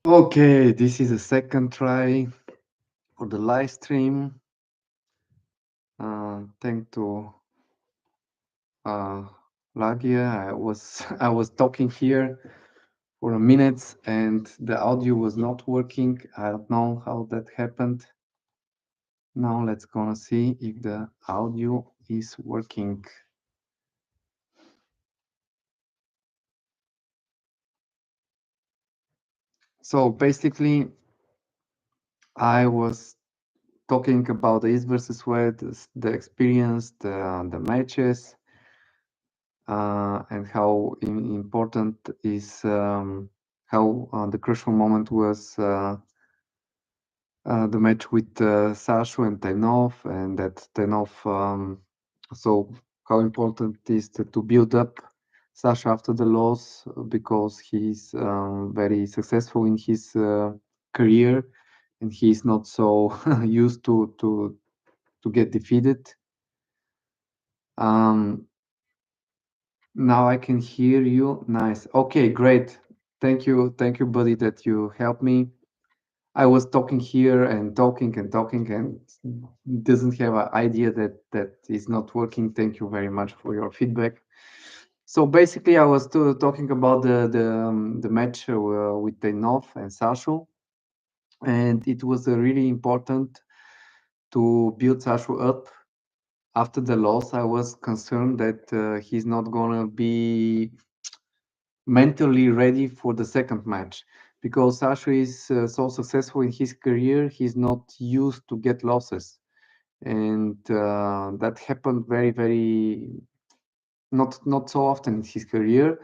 Okay, this is a second try for the live stream. Thanks to uh, Lagia. I was talking here for a minute and the audio was not working. I don't know how that happened. Now let's gonna see if the audio is working. So basically, I was talking about the East versus West, the experience, the matches, and how important is how the crucial moment was the match with Sasho and Tainov, and that Tainov. So how important it is to build up Sasha after the loss because he's very successful in his career, and he's not so used to get defeated. Um, Now I can hear you. Nice. Okay, great. Thank you, buddy, that you helped me. I was talking here and talking and doesn't have an idea that is not working. Thank you very much for your feedback. So basically, I was talking about the match with Tenov and Sasho, and it was really important to build Sasho up. After the loss, I was concerned that he's not gonna be mentally ready for the second match because Sasha is so successful in his career. He's not used to get losses, and that happened very not so often in his career.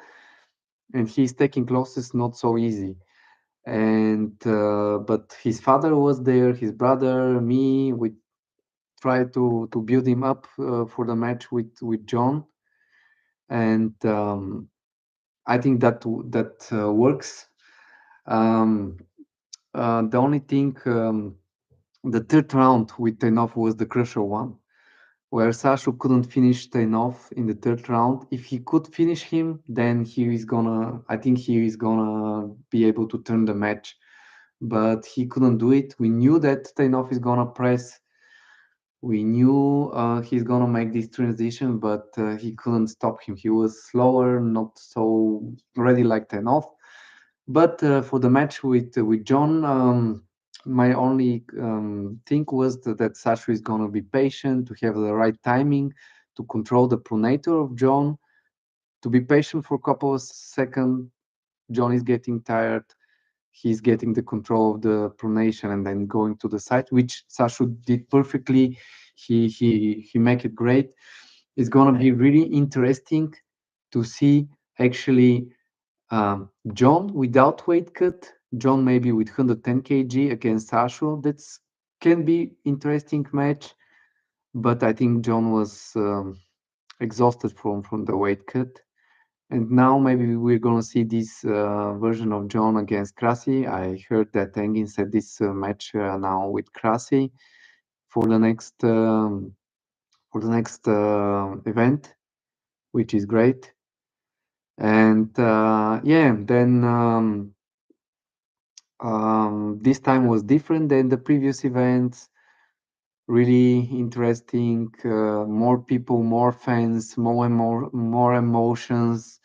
And he's taking losses not so easy. And but his father was there, his brother, me. We tried to build him up for the match with John, and I think that works. Um, the only thing, the third round with Tenov was the crucial one, where Sasha couldn't finish Tenov in the third round. If he could finish him, then I think he is gonna be able to turn the match. But he couldn't do it. We knew that Tenov is gonna press. We knew he's gonna make this transition, but he couldn't stop him. He was slower, not so ready like Tenov. But for the match with John, my only thing was that Sasha is going to be patient, to have the right timing, to control the pronator of John, to be patient for a couple of seconds. John is getting tired. He's getting the control of the pronation and then going to the side, which Sasha did perfectly. He make it great. It's going to be really interesting to see actually John without weight cut, John maybe with 110 kg against Sasha. That's can be interesting match, but I think John was exhausted from the weight cut. And now maybe we're gonna see this version of John against Krasi. I heard that Engin said this match now with Krasi for the next event, which is great. And yeah, then. This time was different than the previous events. Really interesting. More people, more fans, more emotions.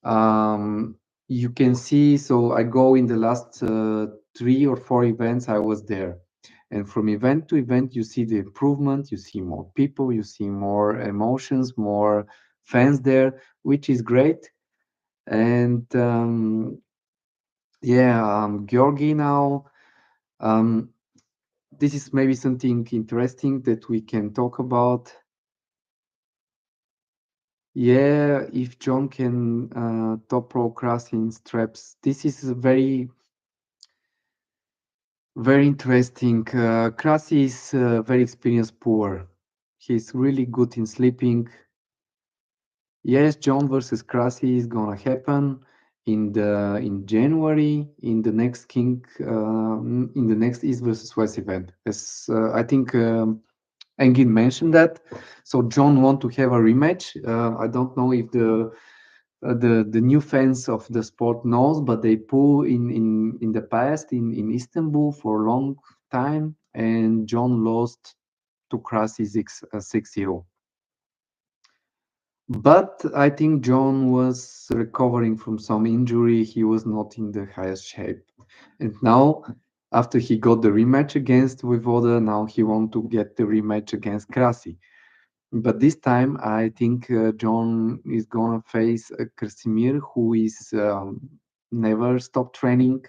Um, you can see. So I go in the last 3 or 4 events. I was there, and from event to event, you see the improvement. You see more people. You see more emotions, more fans there, which is great. And yeah, Georgi now. Um, this is maybe something interesting that we can talk about. Yeah, if John can top pro Krasi in straps, this is a very interesting. Krasi is very experienced poor. He's really good in sleeping. Yes, John versus Krasi is gonna happen in January in the next in the next East versus West event. As I think Engin mentioned that. So John want to have a rematch. I don't know if the the new fans of the sport knows, but they pull in the past in Istanbul for a long time, and John lost to Krasi 6-0. But I think John was recovering from some injury. He was not in the highest shape. And now, after he got the rematch against Voivoda, now he want to get the rematch against Krasi. But this time, I think John is gonna face Krasimir, who is never stop training,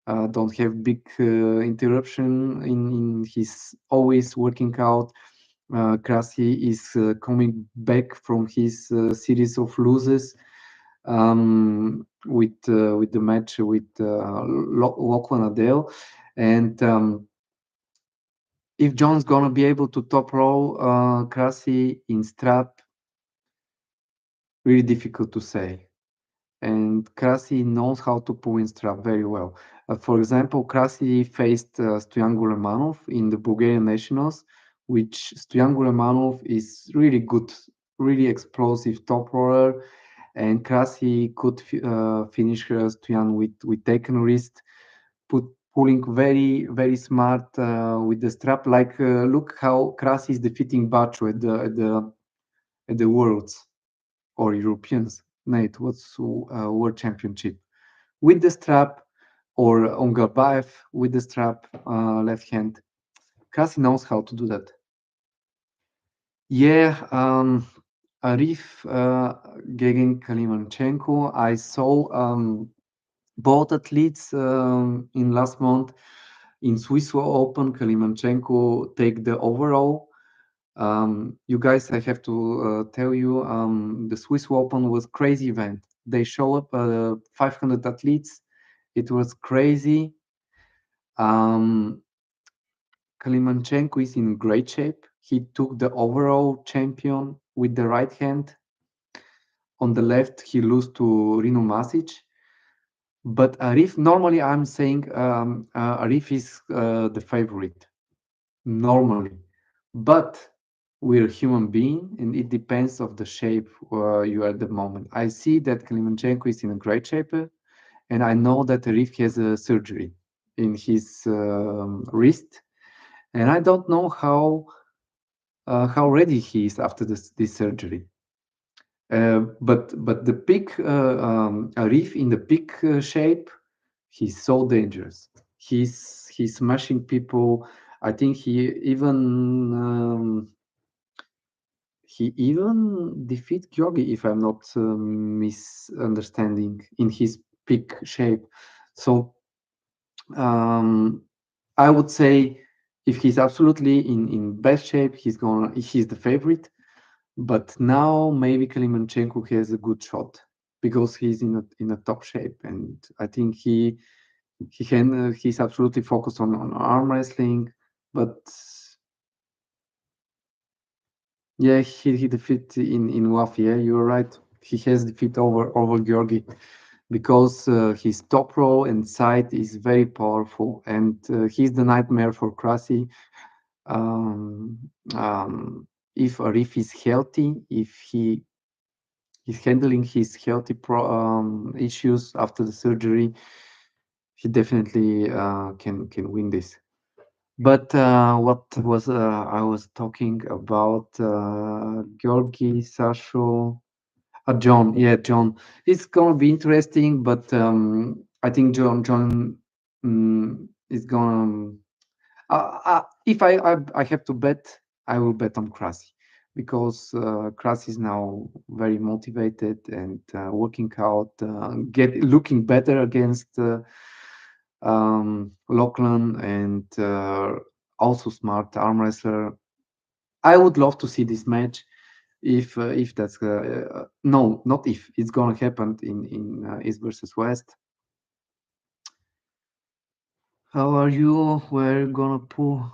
don't have big interruption in his always working out. Krasi is coming back from his series of losses with the match with Lachlan Adele, and if John's gonna be able to top roll Krasi in strap, really difficult to say. And Krasi knows how to pull in strap very well. For example, Krasi faced Stoyan Gulemanov in the Bulgarian Nationals, which Stoyan Gulemanov is really good, really explosive top roller, and Krasi could finish Stoyan with taken wrist, pulling very smart with the strap. Like look how Krasi is defeating Bacho at the Worlds or Europeans. No, it was World Championship with the strap, or on Garbaev with the strap, left hand. Krasi knows how to do that. Yeah, Arif gegen Kalimanchenko. I saw both athletes in last month in Swiss Open. Kalimanchenko take the overall. You guys, I have to tell you, the Swiss Open was crazy event. They show up 500 athletes. It was crazy. Um, Kalimanchenko is in great shape. He took the overall champion with the right hand. On the left, he lost to Rino Masic. But Arif, normally I'm saying Arif is the favorite, normally. But we're human being, and it depends of the shape you are at the moment. I see that Kalimanchenko is in a great shape, and I know that Arif has a surgery in his wrist, and I don't know how ready he is after this surgery. But the peak Arif in the peak shape, he's so dangerous. He's smashing people. I think he even defeat Georgi, if I'm not misunderstanding, in his peak shape. So um, I would say if he's absolutely in best shape, he's the favorite. But now maybe Kalimanchenko has a good shot because he's in a top shape, and I think he's absolutely focused on arm wrestling. But yeah, he defeat in WAF. Yeah, you're right. He has defeat over Georgi because his top row and side is very powerful, and he's the nightmare for Krasi. Um, um, if Arif is healthy, if he's handling his healthy issues after the surgery, he definitely can win this. But what was I was talking about Georgi, Sasho, John. Yeah, John. It's gonna be interesting, but I think John is gonna. If I have to bet, I will bet on Krasi because Krasi is now very motivated and working out, get looking better against Lachlan, and also smart arm wrestler. I would love to see this match if that's no, not if it's gonna happen in East versus West. How are you? We're gonna pull.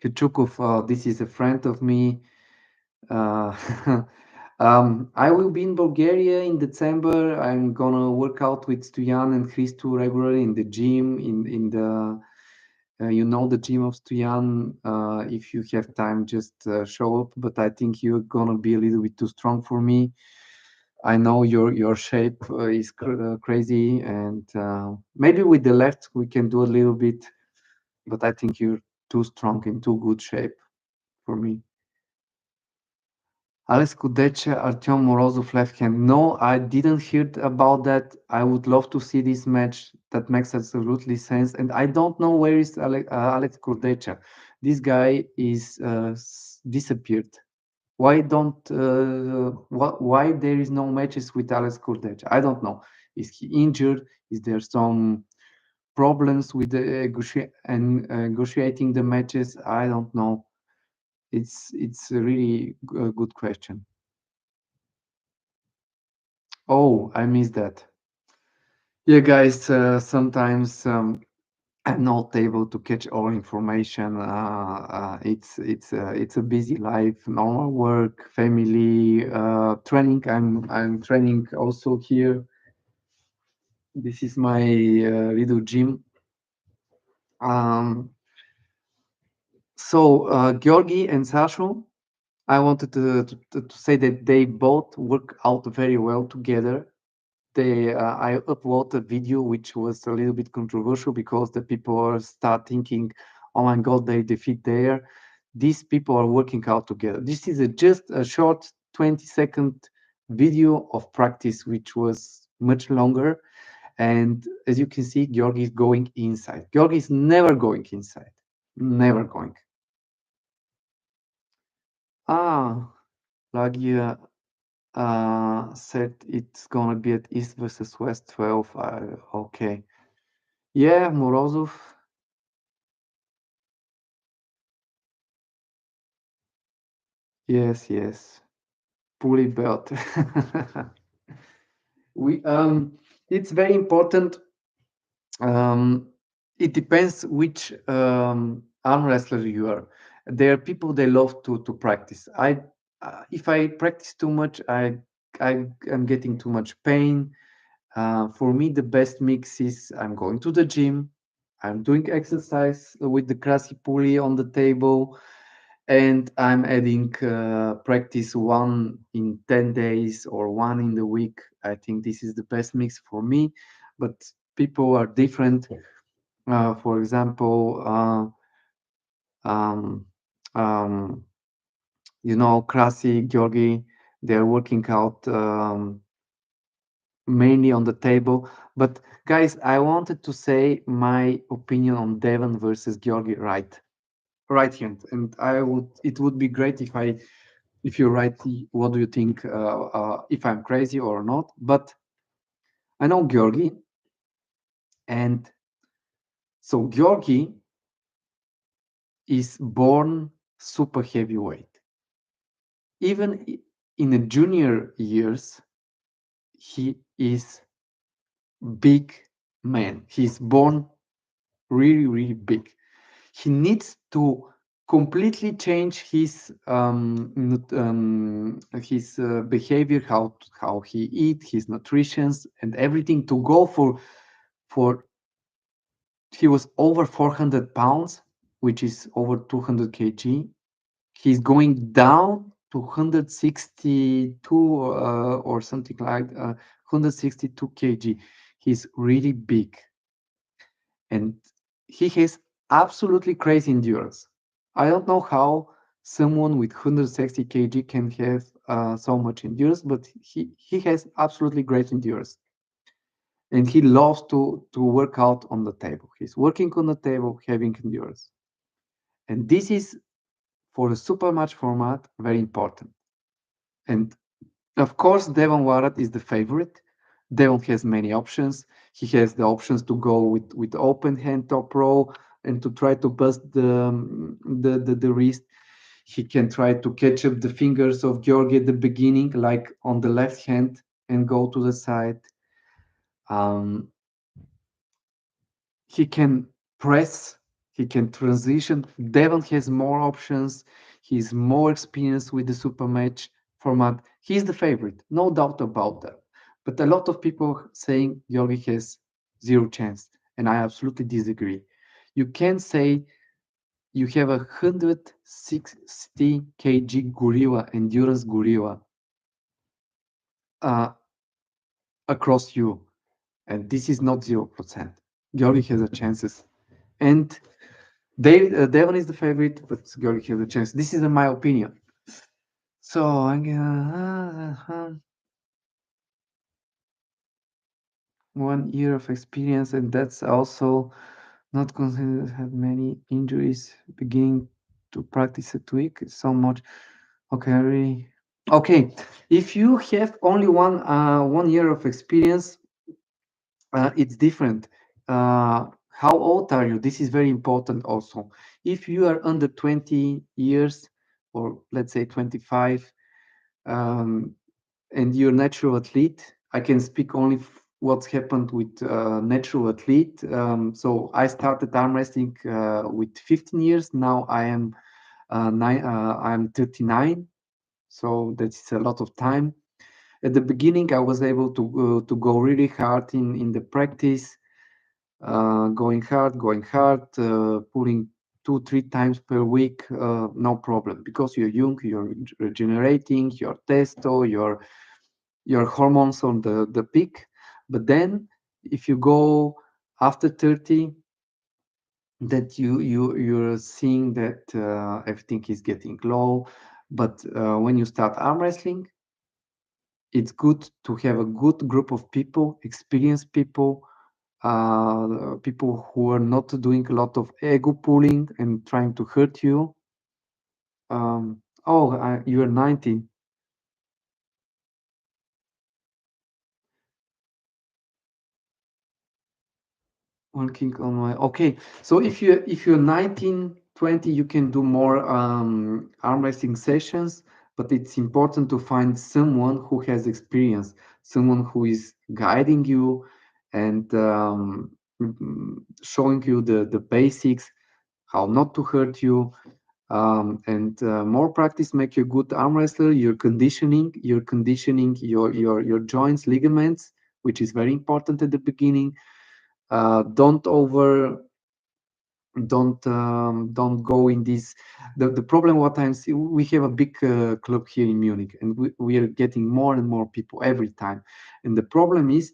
Kuchukov, this is a friend of me. Uh, I will be in Bulgaria in December. I'm gonna work out with Stoyan and Christo regularly in the gym, in the the gym of Stoyan. If you have time, just show up. But I think you're gonna be a little bit too strong for me. I know your shape is crazy, and maybe with the left we can do a little bit, but I think you're too strong in too good shape for me. Alex Kudecha, Artyom Morozov left hand. No, I didn't hear about that. I would love to see this match. That makes absolutely sense. And I don't know where is Alex Kudecha. This guy is disappeared. Why don't why there is no matches with Alex Kudecha? I don't know. Is he injured? Is there some problems with the negotiating the matches? I don't know. It's a really good question. Oh, I missed that. Yeah, guys, sometimes I'm not able to catch all information. It's a busy life, normal work, family, training. I'm training also here. This is my little gym. Um, Georgi and Sasho, I wanted to say that they both work out very well together. I uploaded a video which was a little bit controversial because the people start thinking, oh my god, they defeat there. These people are working out together. This is just a short 20-second video of practice which was much longer, and as you can see, Georgi is going inside. Georgi is never going inside, never going. Ah, Lagia said it's gonna be at East versus West 12. Okay. Yeah, Morozov. Yes, yes. Pulley belt. we It's very important. Um, it depends which arm wrestler you are. There are people they love to practice. If I practice too much, I am getting too much pain. For me, the best mix is I'm going to the gym, I'm doing exercise with the Krasi pulley on the table, and I'm adding practice one in 10 days or one in the week. I think this is the best mix for me, but people are different. For example, um, um, Krasi, Georgi, they're working out mainly on the table. But guys, I wanted to say my opinion on Devon versus Georgi right hand, and it would be great if you write what do you think, if I'm crazy or not. But I know Georgi, and so Georgi is born super heavyweight. Even in the junior years, he is big man. He's born really, really big. He needs to completely change his behavior, how he eat, his nutrition, and everything to go for. He was over 400 pounds, which is over 200 kg. He's going down to 162 or something like 162 kg. He's really big, and he has absolutely crazy endurance. I don't know how someone with 160 kg can have so much endurance, but he has absolutely great endurance, and he loves to work out on the table. He's working on the table, having endurance, and this is for a super match format very important. And of course, Devon Warat is the favorite. Devon has many options. He has the options to go with open hand top row and to try to bust the wrist. He can try to catch up the fingers of Georgi at the beginning, like on the left hand, and go to the side. Um, he can press, he can transition. Devon has more options. He's more experienced with the super match format. He's the favorite, no doubt about that. But a lot of people saying Georgi has zero chance, and I absolutely disagree. You can say you have a 160 kg gorilla, endurance gorilla, uh, across you, and this is not 0%. Georgi has a chances, and Devon is the favorite, but Georgi has a chance. This is my opinion. So I'm gonna 1 year of experience, and that's also not considered had many injuries beginning to practice at week. So much. Okay, okay. If you have only 1 year of experience, it's different. How old are you? This is very important also. If you are under 20 years, or let's say 25, um, and you're natural athlete, I can speak only what's happened with natural athlete. So I started arm wrestling with 15 years. Now I'm 39, so that's a lot of time. At the beginning, I was able to go really hard in the practice, going hard, pulling 2 3 times per week, no problem, because you're young, you're regenerating your testo, your hormones on the peak. But then if you go after 30, that you're seeing that everything is getting low. But when you start arm wrestling, it's good to have a good group of people, experienced people, people who are not doing a lot of ego pulling and trying to hurt you. Oh, you're 19. One king on my. Okay, so if you're 19, 20, you can do more arm wrestling sessions, but it's important to find someone who has experience, someone who is guiding you and showing you the basics, how not to hurt you. And more practice make you a good arm wrestler. You're conditioning your joints, ligaments, which is very important at the beginning. Don't over don't go in this. The problem what I'm seeing, we have a big club here in Munich, and we are getting more and more people every time. And the problem is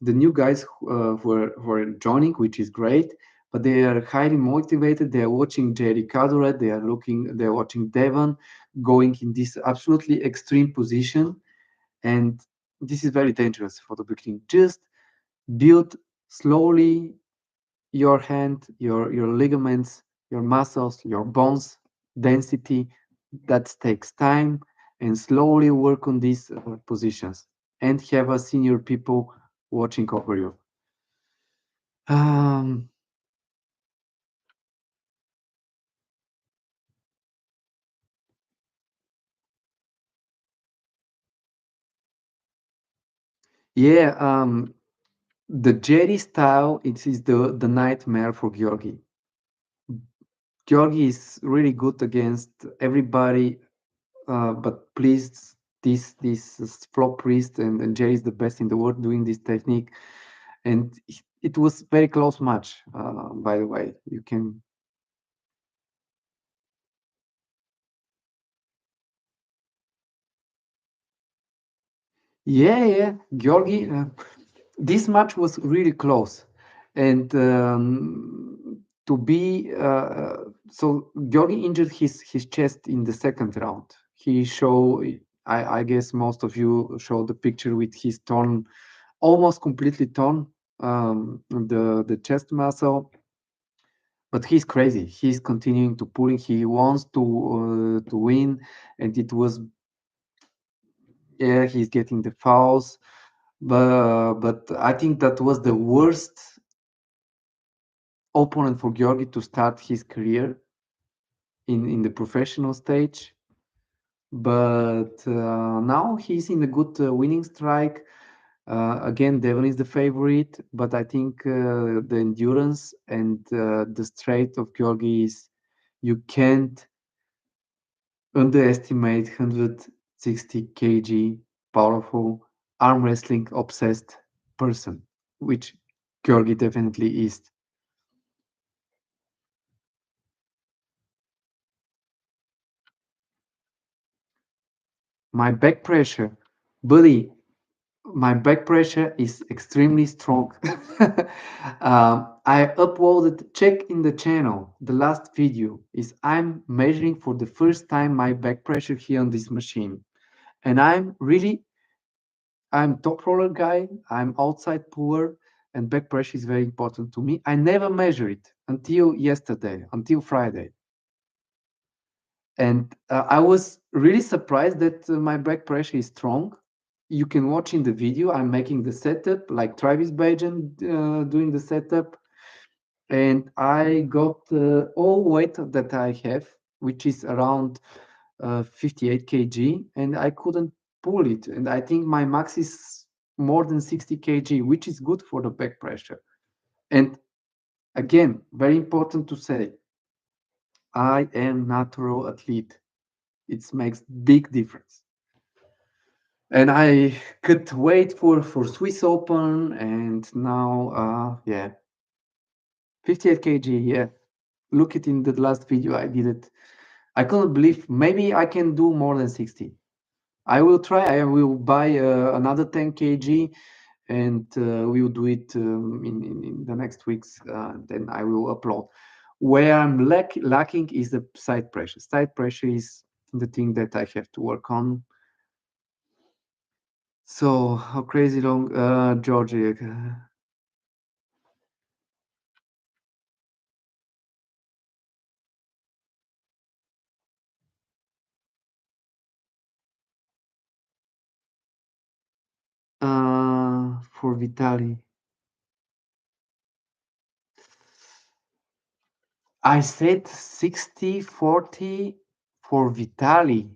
the new guys who are joining, which is great, but they are highly motivated. They are watching Jerry Caduret, they're watching Devon going in this absolutely extreme position, and this is very dangerous for the beginning. Just build slowly your hand, your ligaments, your muscles, your bones density. That takes time, and slowly work on these positions and have a senior people watching over you. Um, yeah, the Jerry style, it is the nightmare for Georgi. Georgi is really good against everybody, but please, this flop wrist, and Jerry is the best in the world doing this technique. And it was very close match, by the way. You can. Yeah, yeah, Georgi. This match was really close, and to be so Georgi injured his chest in the second round. He show. I guess most of you show the picture with his torn, almost completely torn, the chest muscle. But he's crazy. He's continuing to pulling. He wants to win, and it was, yeah. He's getting the fouls, but I think that was the worst opponent for Georgi to start his career in the professional stage. But now he's in a good winning strike. Again, Devon is the favorite, but I think the endurance and the strength of Georgi is, you can't underestimate 160 kg powerful arm wrestling obsessed person, which Georgi definitely is. My back pressure, buddy. My back pressure is extremely strong. I uploaded, check in the channel. The last video is I'm measuring for the first time my back pressure here on this machine. And I'm top roller guy. I'm outside puller, and back pressure is very important to me. I never measure it until yesterday, until Friday. And I was really surprised that my back pressure is strong. You can watch in the video. I'm making the setup like Travis Bajan doing the setup, and I got all weight that I have, which is around 58 kg, and I couldn't pull it. And I think my max is more than 60 kg, which is good for the back pressure. And again, very important to say, I am natural athlete. It makes big difference. And I could wait for Swiss Open, and now, yeah, 58 kg. Yeah, look it in the last video I did it. I couldn't believe maybe I can do more than 60. I will try. I will buy another 10 kg, and we will do it in the next weeks. Then I will upload. Where I'm lacking is the side pressure. Side pressure is the thing that I have to work on. So how crazy long, Georgia? For Vitali, I said 60-40 for Vitali.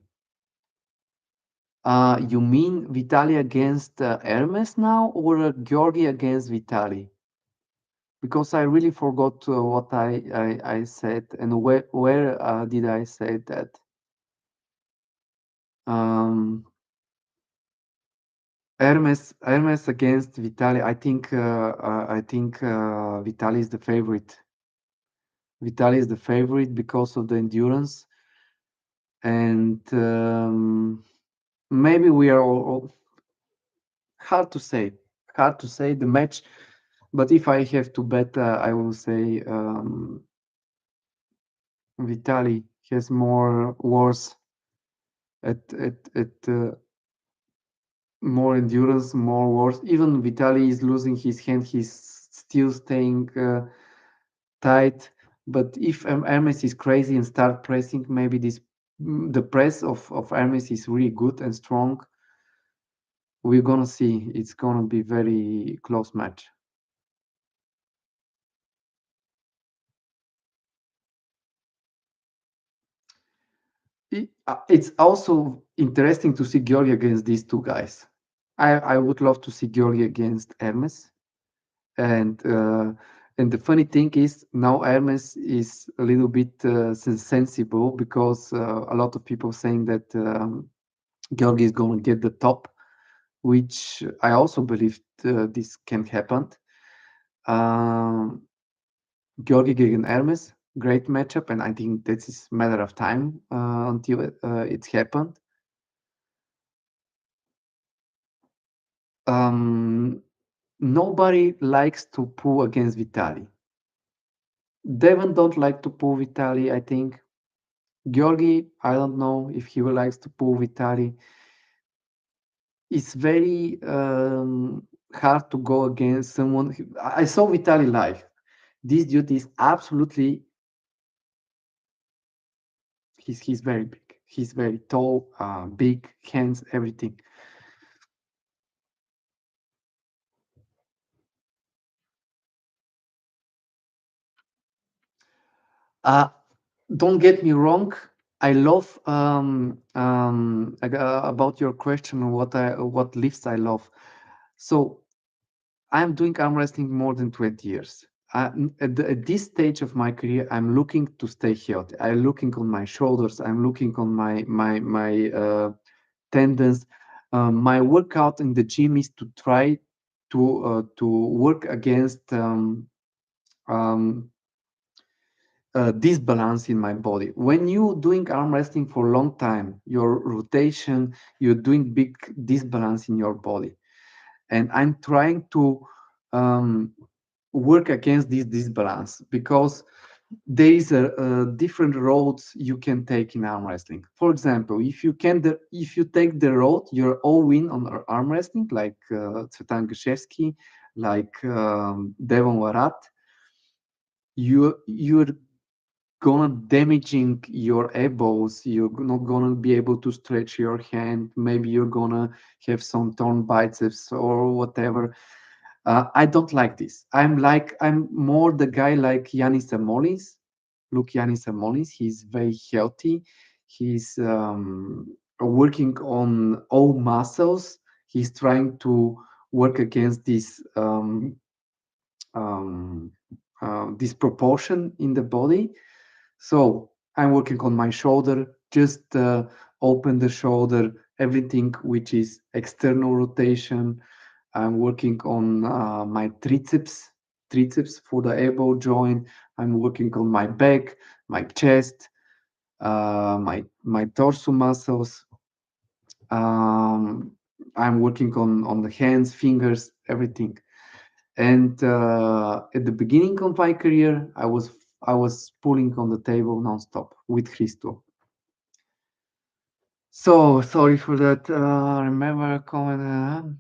You mean Vitali against Hermes now, or Georgi against Vitali? Because I really forgot what I said, and where did I say that? Um, Hermes against Vitali. I think Vitali is the favorite. Vitali is the favorite because of the endurance, and maybe we are all hard to say. Hard to say the match, but if I have to bet, I will say Vitali has more wars at more endurance, more wars. Even Vitali is losing his hand. He's still staying tight. But if Hermes is crazy and start pressing, maybe the press of Hermes is really good and strong. We're gonna see. It's gonna be very close match. It's also interesting to see Georgi against these two guys. I would love to see Georgi against Hermes. And the funny thing is now Hermes is a little bit sensible because a lot of people saying that Georgi is going to get the top, which I also believe this can happen. Um, Georgi against Hermes, great matchup, and I think this is matter of time until it's happened. Nobody likes to pull against Vitali. Devon don't like to pull Vitali, I think. Georgi, I don't know if he likes to pull Vitali. It's very hard to go against someone. I saw Vitali live. This dude is absolutely. He's very big. He's very tall, big hands, everything. Uh, don't get me wrong. I love about your question. What lifts I love. So I'm doing arm wrestling more than 20 years. At this stage of my career, I'm looking to stay healthy. I'm looking on my shoulders. I'm looking on my tendons. My workout in the gym is to try to work against um, disbalance in my body. When you doing arm wrestling for a long time, your rotation, you're doing big disbalance in your body. and I'm trying to um, work against this disbalance because there is a different roads you can take in arm wrestling. For example, if you take the road you're all win on arm wrestling, like Tsvetan Gashevsky, like Devon Warat, you're gonna damaging your elbows. You're not gonna be able to stretch your hand. Maybe you're gonna have some torn biceps or whatever. I don't like this. I'm more the guy like Yanis Samolis. Look, Yanis Samolis. He's very healthy. He's working on all muscles. He's trying to work against this um, disproportion in the body. So I'm working on my shoulder, just open the shoulder, everything which is external rotation. I'm working on my triceps for the elbow joint. I'm working on my back, my chest, my torso muscles. Um, I'm working on the hands, fingers, everything. And at the beginning of my career, I was pulling on the table nonstop with Christo. So sorry for that. Remember a comment?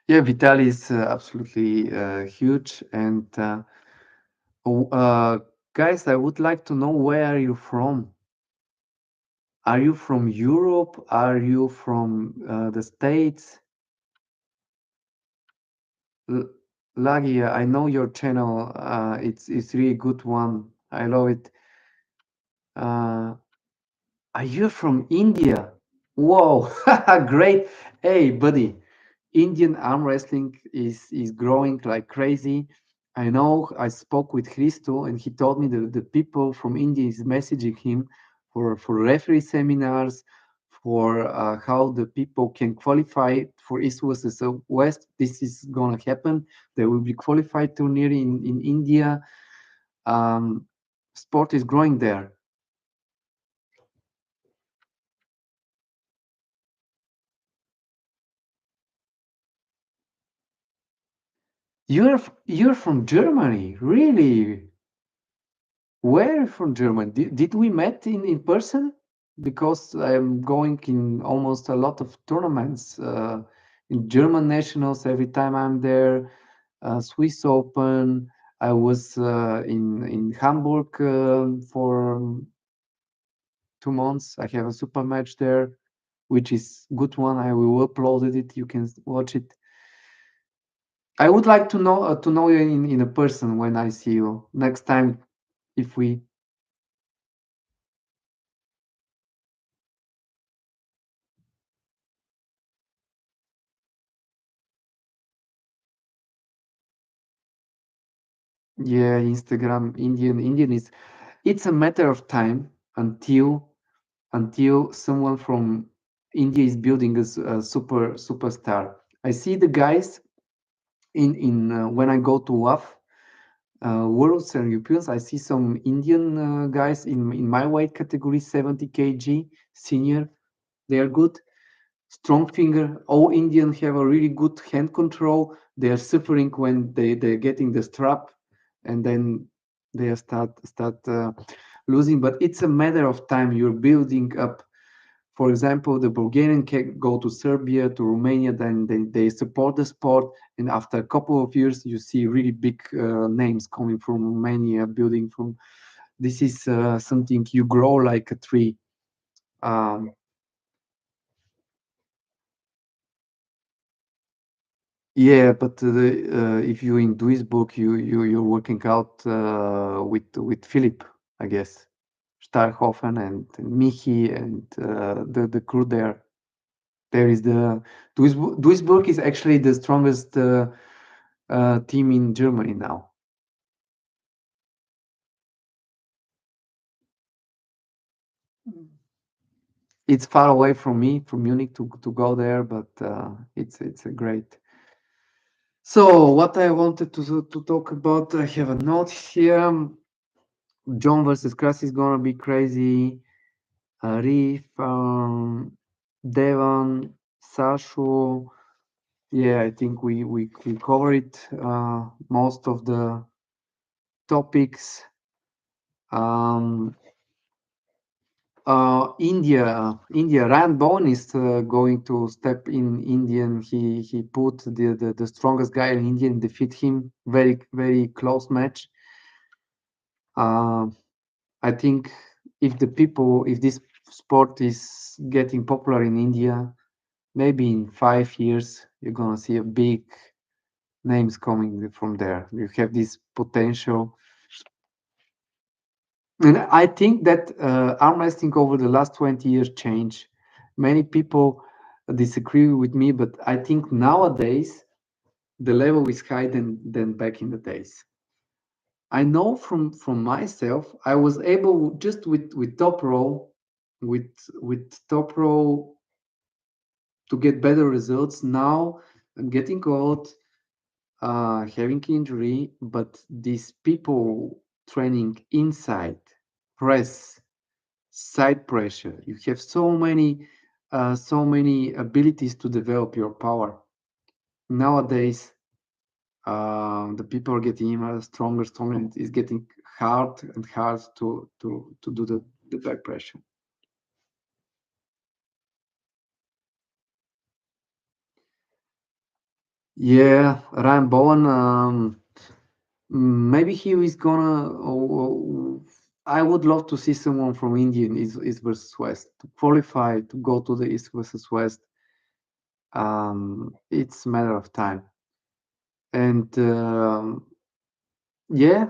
Yeah, Vitaly is absolutely huge. And oh, guys, I would like to know, where are you from? Are you from Europe? Are you from the States? L- Lagia, I know your channel. It's really good one. I love it. Uh, are you from India? Whoa, great. Hey, buddy, Indian arm wrestling is growing like crazy. I know I spoke with Christo and he told me that the people from India is messaging him for referee seminars, for how the people can qualify for East versus West. This is gonna happen. There will be qualified tourney in India. Um, Sport is growing there. You're from Germany, really? Where from Germany? Did we met in person? Because I'm going in almost a lot of tournaments, in German nationals every time I'm there, Swiss Open. I was in Hamburg for 2 months. I have a super match there, which is good one. I will upload it. You can watch it. I would like to know you in a person when I see you next time if we. Yeah, Instagram, Indian is, it's a matter of time until someone from India is building a superstar. I see the guys in when I go to WAF, Worlds and Europeans. I see some Indian guys in my weight category, 70 kg senior. They are good. Strong finger. All Indians have a really good hand control. They are suffering when they're getting the strap, and then they start losing. But it's a matter of time. You're building up. For example, the Bulgarian can go to Serbia, to Romania, then they support the sport, and after a couple of years, you see really big names coming from Romania, building from. This is something you grow like a tree. Um, Yeah, but if you in Duisburg, you're working out with Philip, I guess, Starhofen and Michi and the crew there. There is the Duisburg is actually the strongest team in Germany now. It's far away from me, from Munich to go there, but it's a great. So what I wanted to talk about, I have a note here. John versus Krasi is gonna be crazy. Reef, Devon, Sashu. Yeah, I think we covered most of the topics. Um, India. Rand Bowen is going to step in Indian. He put the strongest guy in India and defeat him. Very close match. Uh, I think if this sport is getting popular in India, maybe in 5 years you're gonna see a big names coming from there. You have this potential. And I think that arm wrestling over the last 20 years changed. Many people disagree with me, but I think nowadays the level is higher than back in the days. I know from myself, I was able just with top row, with top row to get better results. Now I'm getting old, having injury, but these people training inside, press, side pressure. You have so many abilities to develop your power. Nowadays, the people are getting stronger. And it's getting hard and hard to do the back pressure. Yeah, Ryan Bowen. Maybe he is gonna. I would love to see someone from India in East versus West to qualify to go to the East versus West. It's a matter of time. And yeah,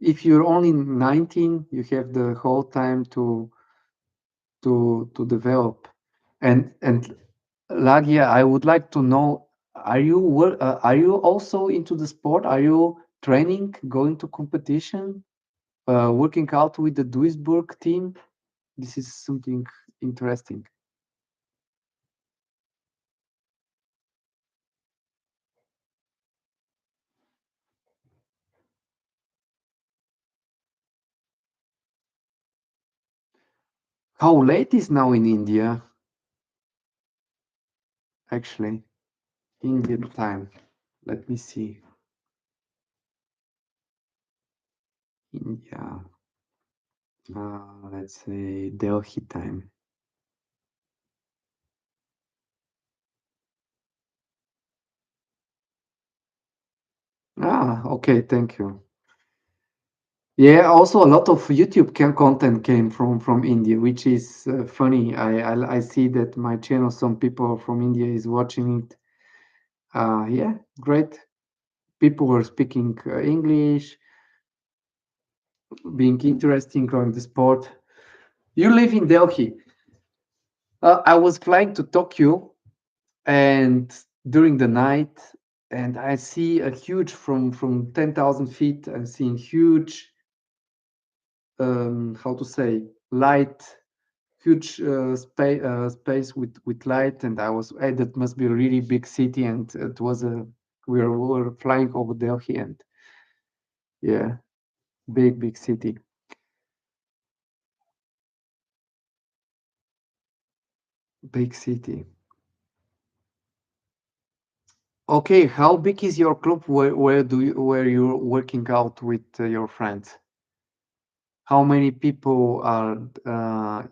if you're only 19, you have the whole time to develop. And Lagia, I would like to know, are you also into the sport? Are you training, going to competition, working out with the Duisburg team? This is something interesting. How late is now in India, actually? Indian time. Let me see. India. Let's say Delhi time. Okay, thank you. Yeah, also a lot of YouTube content came from India, which is funny. I see that my channel, some people from India is watching it. Yeah, great. People were speaking English, being interesting on the sport. You live in Delhi. I was flying to Tokyo and during the night, and I see a huge from 10,000 feet. I'm seeing huge, how to say, light, huge space with light, and I was, hey, that must be a really big city, and it was a we were flying over Delhi, and yeah, big city, big city. Okay, how big is your club? Where you're working out with your friends? How many people are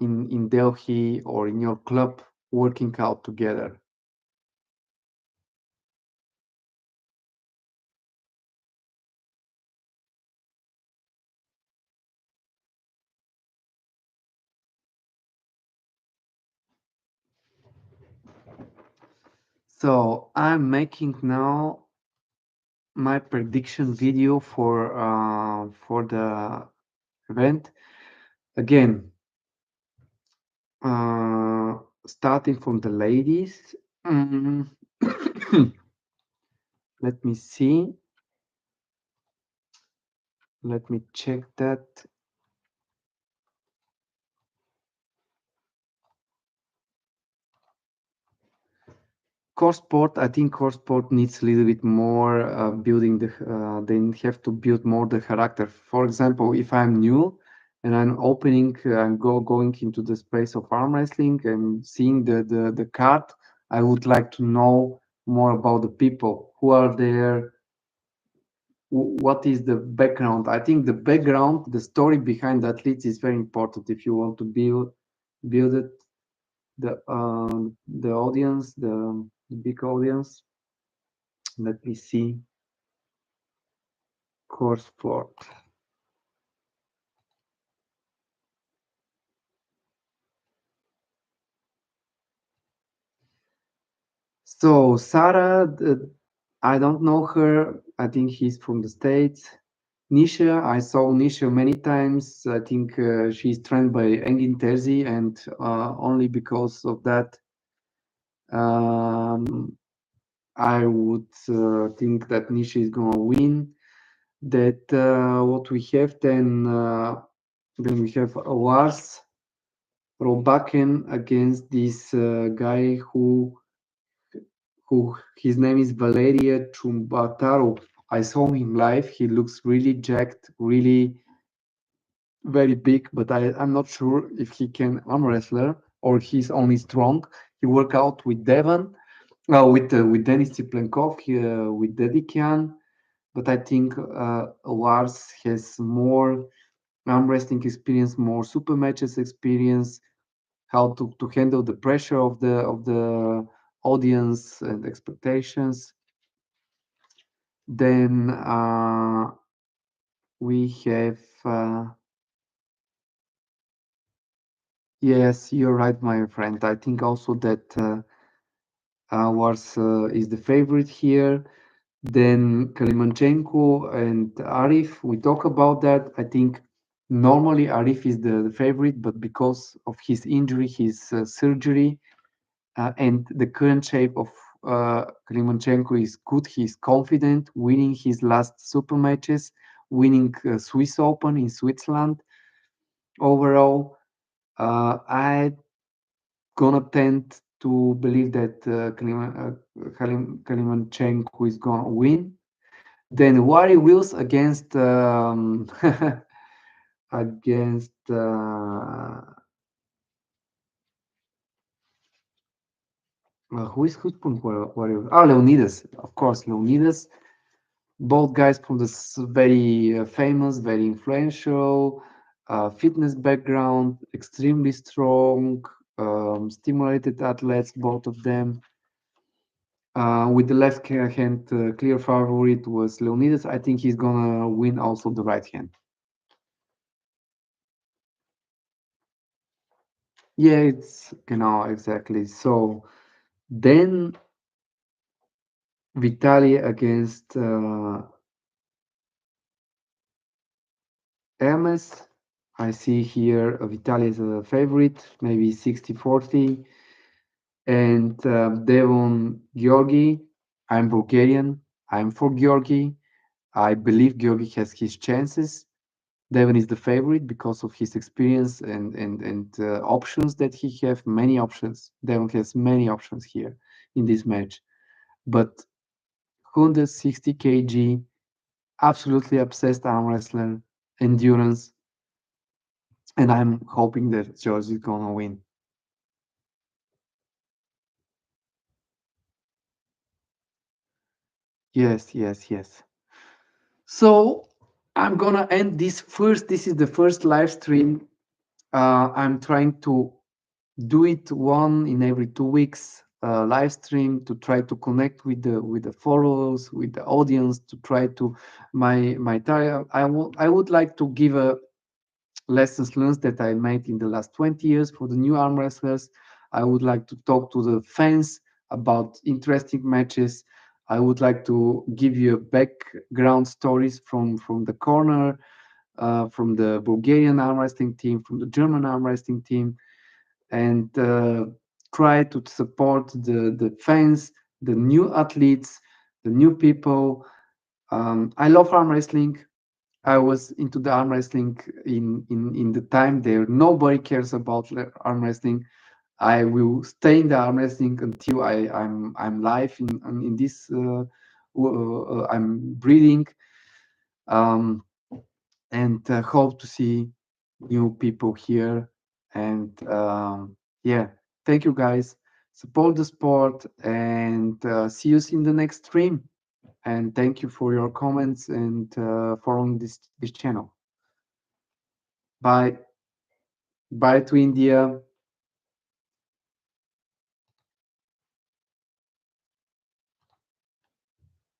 in Delhi or in your club working out together? So I'm making now my prediction video for the event. Again, uh, starting from the ladies. Mm, let me see. Let me check that. Core sport, I think core sport needs a little bit more building they have to build more the character. For example, if I'm new and I'm opening, I'm going into the space of arm wrestling and seeing the card, I would like to know more about the people who are there, what is the background. I think the background, the story behind the athletes is very important if you want to build it, the audience, the big audience. Let me see. Core sport. So Sarah, I don't know her. I think he's from the States. Nisha, I saw Nisha many times. I think she's trained by Engin Terzi, and only because of that, um, I would think that Nisha is gonna win. That what we have then we have Wars Robaken against this guy who his name is Valeria Chumbataro. I saw him live. He looks really jacked, really very big, but I'm not sure if he can arm wrestler or he's only strong. He worked out with Devon, with Denis Tsiplenkov, with Dedikian, but I think Lars has more arm wrestling experience, more super matches experience, how to handle the pressure of the audience and expectations. Then we have yes, you're right, my friend. I think also that Wars is the favorite here. Then Kalimanchenko and Arif, we talk about that. I think normally Arif is the favorite, but because of his injury, his surgery, and the current shape of Kalimanchenko is good. He's confident, winning his last super matches, winning Swiss Open in Switzerland. Overall, I gonna tend to believe that Kalimanchenko is gonna win. Then Wari Wills against against who's from Wari Wills? Oh, Leonidas, of course, Leonidas. Both guys from this very famous, very influential fitness background, extremely strong, stimulated athletes, both of them. With the left hand, clear favorite was Leonidas. I think he's gonna win also the right hand. Yeah, it's exactly. So then Vitali against Hermes. I see here Vitali is a favorite, maybe 60-40. And Devon Georgi. I'm Bulgarian. I'm for Georgi. I believe Georgi has his chances. Devon is the favorite because of his experience and options that he have. Many options. Devon has many options here in this match. But 160 kg, absolutely obsessed arm wrestler, endurance, and I'm hoping that George is gonna win. Yes, yes, yes. So I'm gonna end this first. This is the first live stream. I'm trying to do it one in every 2 weeks, live stream to try to connect with the followers, with the audience, to try to my time. I would like to give a lessons learned that I made in the last 20 years for the new arm wrestlers. I would like to talk to the fans about interesting matches. I would like to give you background stories from the corner, from the Bulgarian arm wrestling team, from the German arm wrestling team, and try to support the fans, the new athletes, the new people. I love arm wrestling. I was into the arm wrestling in the time there. Nobody cares about arm wrestling. I will stay in the arm wrestling until I'm live in this. I'm breathing, um, and hope to see new people here. And yeah, thank you guys. Support the sport, and see you in the next stream. And thank you for your comments and following this channel. Bye. Bye to India.